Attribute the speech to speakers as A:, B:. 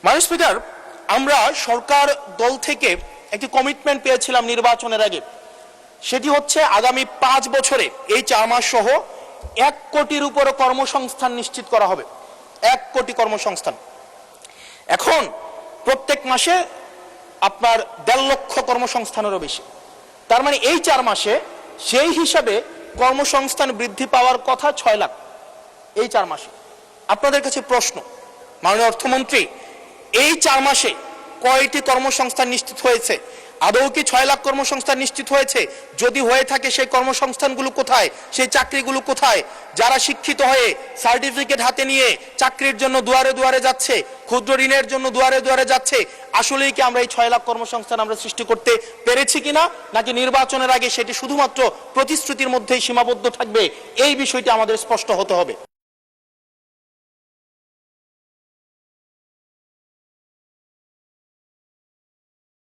A: মাননীয় স্পিকার, আমরা সরকার দল থেকে একটি কমিটমেন্ট পেয়েছিলাম নির্বাচনের আগে। সেটি হচ্ছে আগামী 5 বছরে এই 4 মাস সহ 1 কোটির উপরে কর্মসংস্থান নিশ্চিত করা হবে। 1 কোটি কর্মসংস্থান। এখন প্রত্যেক মাসে আপনার 1.5 লক্ষ কর্মসংস্থানেরও বেশি। তার মানে এই 4 মাসে সেই হিসাবে কর্মসংস্থান বৃদ্ধি পাওয়ার কথা 6 লাখ এই 4 মাসে। আপনাদের কাছে প্রশ্ন, মাননীয় অর্থমন্ত্রী, এই 4 মাসে কয়টি কর্মসংস্থান নিশ্চিত হয়েছে? আদৌ কি 6 লাখ কর্মসংস্থান নিশ্চিত হয়েছে? যদি হয়ে থাকে সেই কর্মসংস্থানগুলো কোথায়? সেই চাকরিগুলো কোথায়? যারা শিক্ষিত হয়ে সার্টিফিকেট হাতে নিয়ে চাকরির জন্য দুয়ারে দুয়ারে যাচ্ছে, ক্ষুদ্র ঋণের জন্য দুয়ারে দুয়ারে যাচ্ছে, আসলেই কি আমরা এই 6 লাখ কর্মসংস্থান আমরা সৃষ্টি করতে পেরেছি কিনা, নাকি নির্বাচনের আগে সেটি শুধুমাত্র প্রতিশ্রুতির মধ্যেই সীমাবদ্ধ থাকবে? এই বিষয়টি আমাদের স্পষ্ট হতে হবে।